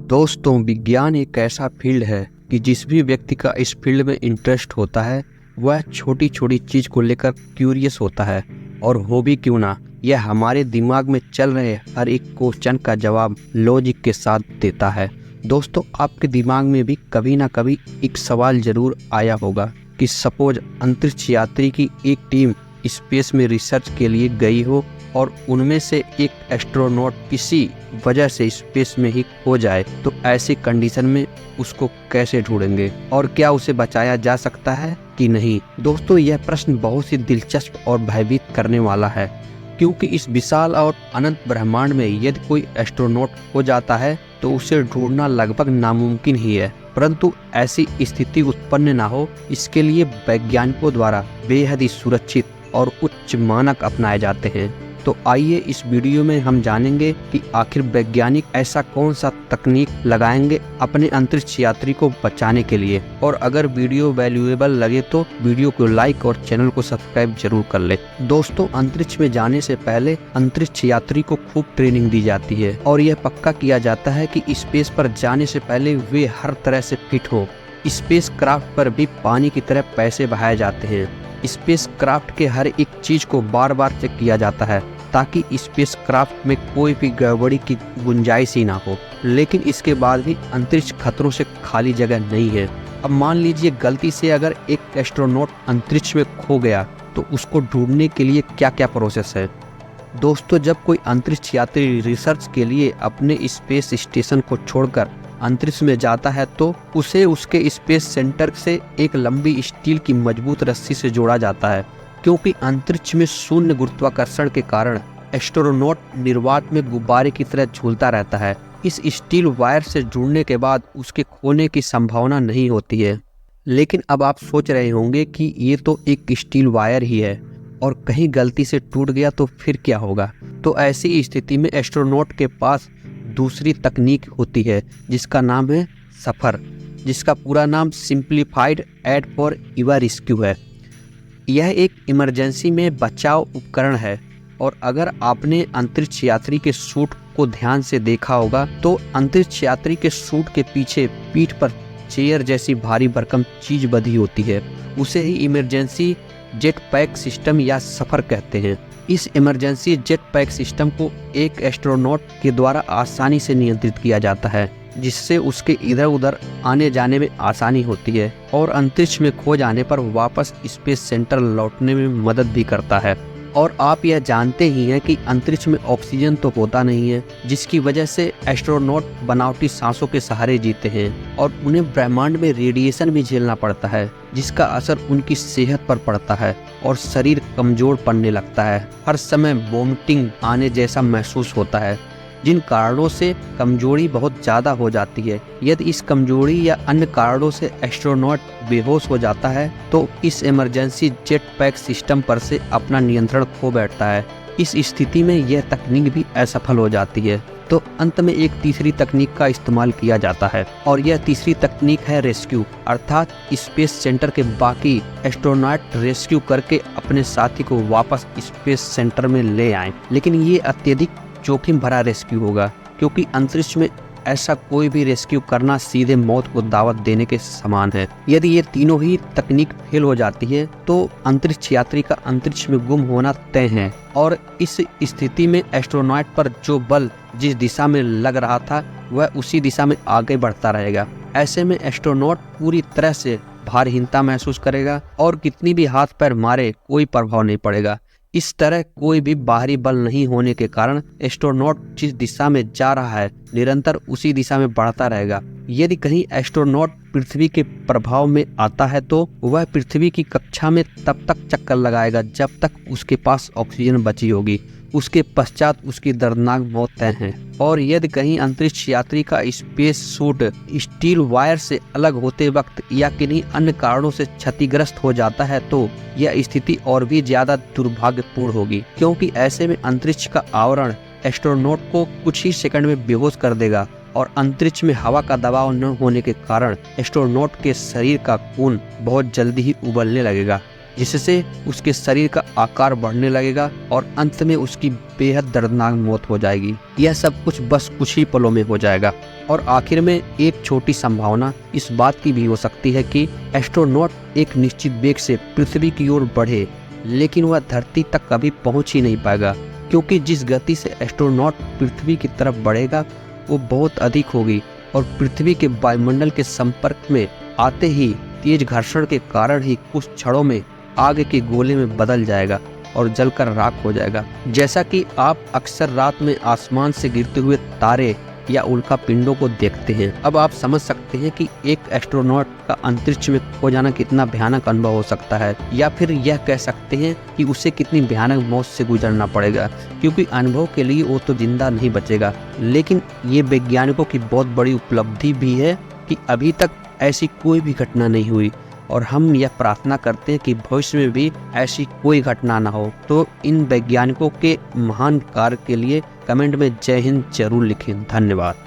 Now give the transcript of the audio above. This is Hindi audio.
दोस्तों, विज्ञान एक ऐसा फील्ड है कि जिस भी व्यक्ति का इस फील्ड में इंटरेस्ट होता है वह छोटी छोटी चीज को लेकर क्यूरियस होता है। और हो भी क्यों ना, यह हमारे दिमाग में चल रहे हर एक क्वेश्चन का जवाब लॉजिक के साथ देता है। दोस्तों, आपके दिमाग में भी कभी ना कभी एक सवाल जरूर आया होगा कि सपोज अंतरिक्ष यात्री की एक टीम स्पेस में रिसर्च के लिए गई हो और उनमें से एक एस्ट्रोनॉट किसी वजह से स्पेस में ही खो जाए, तो ऐसी कंडीशन में उसको कैसे ढूंढेंगे और क्या उसे बचाया जा सकता है कि नहीं। दोस्तों, यह प्रश्न बहुत ही दिलचस्प और भयभीत करने वाला है, क्योंकि इस विशाल और अनंत ब्रह्मांड में यदि कोई एस्ट्रोनॉट हो जाता है तो उसे ढूंढना लगभग नामुमकिन ही है। परंतु ऐसी स्थिति उत्पन्न ना हो, इसके लिए वैज्ञानिकों द्वारा बेहद ही सुरक्षित और उच्च मानक अपनाए जाते हैं। तो आइए इस वीडियो में हम जानेंगे कि आखिर वैज्ञानिक ऐसा कौन सा तकनीक लगाएंगे अपने अंतरिक्ष यात्री को बचाने के लिए। और अगर वीडियो वैल्यूएबल लगे तो वीडियो को लाइक और चैनल को सब्सक्राइब जरूर कर ले। दोस्तों, अंतरिक्ष में जाने से पहले अंतरिक्ष यात्री को खूब ट्रेनिंग दी जाती है और यह पक्का किया जाता है कि स्पेस पर जाने से पहले वे हर तरह से फिट हो। स्पेस क्राफ्ट पर भी पानी की तरह पैसे बहाए जाते हैं। स्पेस क्राफ्ट के हर एक चीज को बार बार चेक किया जाता है ताकि स्पेस क्राफ्ट में कोई भी गड़बड़ी की गुंजाइश ही ना हो। लेकिन इसके बाद भी अंतरिक्ष खतरों से खाली जगह नहीं है। अब मान लीजिए गलती से अगर एक एस्ट्रोनॉट अंतरिक्ष में खो गया तो उसको ढूंढने के लिए क्या क्या प्रोसेस है। दोस्तों, जब कोई अंतरिक्ष यात्री रिसर्च के लिए अपने स्पेस स्टेशन को छोड़कर अंतरिक्ष में जाता है तो उसे उसके स्पेस सेंटर से एक लंबी स्टील की मजबूत रस्सी से जोड़ा जाता है, क्योंकि अंतरिक्ष में शून्य गुरुत्वाकर्षण के कारण एस्ट्रोनॉट निर्वात में गुब्बारे की तरह झूलता रहता है। इस स्टील वायर से जुड़ने के बाद उसके खोने की संभावना नहीं होती है। लेकिन अब आप सोच रहे होंगे कि ये तो एक स्टील वायर ही है और कहीं गलती से टूट गया तो फिर क्या होगा। तो ऐसी स्थिति में एस्ट्रोनॉट के पास दूसरी तकनीक होती है जिसका नाम है सफर, जिसका पूरा नाम simplified aid for EVA rescue है। यह एक इमरजेंसी में बचाव उपकरण है और अगर आपने अंतरिक्ष यात्री के सूट को ध्यान से देखा होगा तो अंतरिक्ष यात्री के सूट के पीछे पीठ पर चेयर जैसी भारी भरकम चीज बंधी होती है। उसे ही इमरजेंसी जेट पैक सिस्टम या सफर कहते हैं। इस इमरजेंसी जेट पैक सिस्टम को एक एस्ट्रोनॉट के द्वारा आसानी से नियंत्रित किया जाता है, जिससे उसके इधर उधर आने जाने में आसानी होती है और अंतरिक्ष में खो जाने पर वापस स्पेस सेंटर लौटने में मदद भी करता है। और आप यह जानते ही हैं कि अंतरिक्ष में ऑक्सीजन तो होता नहीं है, जिसकी वजह से एस्ट्रोनॉट बनावटी सांसों के सहारे जीते हैं और उन्हें ब्रह्मांड में रेडिएशन भी झेलना पड़ता है, जिसका असर उनकी सेहत पर पड़ता है और शरीर कमजोर पड़ने लगता है। हर समय वोमिटिंग आने जैसा महसूस होता है, जिन कारणों से कमजोरी बहुत ज़्यादा हो जाती है। यदि इस कमजोरी या अन्य कारणों से एस्ट्रोनॉट बेहोश हो जाता है तो इस इमरजेंसी जेट पैक सिस्टम पर से अपना नियंत्रण खो बैठता है। इस स्थिति में यह तकनीक भी असफल हो जाती है। तो अंत में एक तीसरी तकनीक का इस्तेमाल किया जाता है और यह तीसरी तकनीक है रेस्क्यू, अर्थात स्पेस सेंटर के बाकी एस्ट्रोनॉट रेस्क्यू करके अपने साथी को वापस स्पेस सेंटर में ले आएं। लेकिन ये अत्यधिक जोखिम भरा रेस्क्यू होगा, क्योंकि अंतरिक्ष में ऐसा कोई भी रेस्क्यू करना सीधे मौत को दावत देने के समान है। यदि ये तीनों ही तकनीक फेल हो जाती है तो अंतरिक्ष यात्री का अंतरिक्ष में गुम होना तय है और इस स्थिति में एस्ट्रोनॉट पर जो बल जिस दिशा में लग रहा था वह उसी दिशा में आगे बढ़ता रहेगा। ऐसे में एस्ट्रोनॉट पूरी तरह से भारहीनता महसूस करेगा और कितनी भी हाथ पैर मारे कोई प्रभाव नहीं पड़ेगा। इस तरह कोई भी बाहरी बल नहीं होने के कारण एस्ट्रोनॉट जिस दिशा में जा रहा है निरंतर उसी दिशा में बढ़ता रहेगा। यदि कहीं एस्ट्रोनॉट पृथ्वी के प्रभाव में आता है तो वह पृथ्वी की कक्षा में तब तक चक्कर लगाएगा जब तक उसके पास ऑक्सीजन बची होगी। उसके पश्चात उसकी दर्दनाक मौत तय है। और यदि कहीं अंतरिक्ष यात्री का स्पेस सूट स्टील वायर से अलग होते वक्त या किन्हीं अन्य कारणों से क्षतिग्रस्त हो जाता है तो यह स्थिति और भी ज्यादा दुर्भाग्यपूर्ण होगी, क्योंकि ऐसे में अंतरिक्ष का आवरण एस्ट्रोनॉट को कुछ ही सेकंड में बेहोश कर देगा और अंतरिक्ष में हवा का दबाव न होने के कारण एस्ट्रोनॉट के शरीर का खून बहुत जल्दी ही उबलने लगेगा। जिससे उसके शरीर का आकार बढ़ने लगेगा और अंत में उसकी बेहद दर्दनाक मौत हो जाएगी। यह सब कुछ बस कुछ ही पलों में हो जाएगा। और आखिर में एक छोटी संभावना इस बात की भी हो सकती है कि एस्ट्रोनॉट एक निश्चित वेग से पृथ्वी की ओर बढ़े, लेकिन वह धरती तक कभी पहुंच ही नहीं पाएगा, क्योंकि जिस गति से एस्ट्रोनॉट पृथ्वी की तरफ बढ़ेगा वो बहुत अधिक होगी और पृथ्वी के वायुमंडल के संपर्क में आते ही तेज घर्षण के कारण ही कुछ क्षणों में आग के गोले में बदल जाएगा और जलकर राख हो जाएगा। जैसा कि आप अक्सर रात में आसमान से गिरते हुए तारे या उल्का पिंडों को देखते हैं। अब आप समझ सकते हैं कि एक एस्ट्रोनॉट का अंतरिक्ष में खो जाना कितना भयानक अनुभव हो सकता है, या फिर यह कह सकते हैं कि उसे कितनी भयानक मौत से गुजरना पड़ेगा, क्योंकि अनुभव के लिए वो तो जिंदा नहीं बचेगा। लेकिन ये वैज्ञानिकों की बहुत बड़ी उपलब्धि भी है कि अभी तक ऐसी कोई भी घटना नहीं हुई और हम यह प्रार्थना करते हैं कि भविष्य में भी ऐसी कोई घटना ना हो। तो इन वैज्ञानिकों के महान कार्य के लिए कमेंट में जय हिंद जरूर लिखें। धन्यवाद।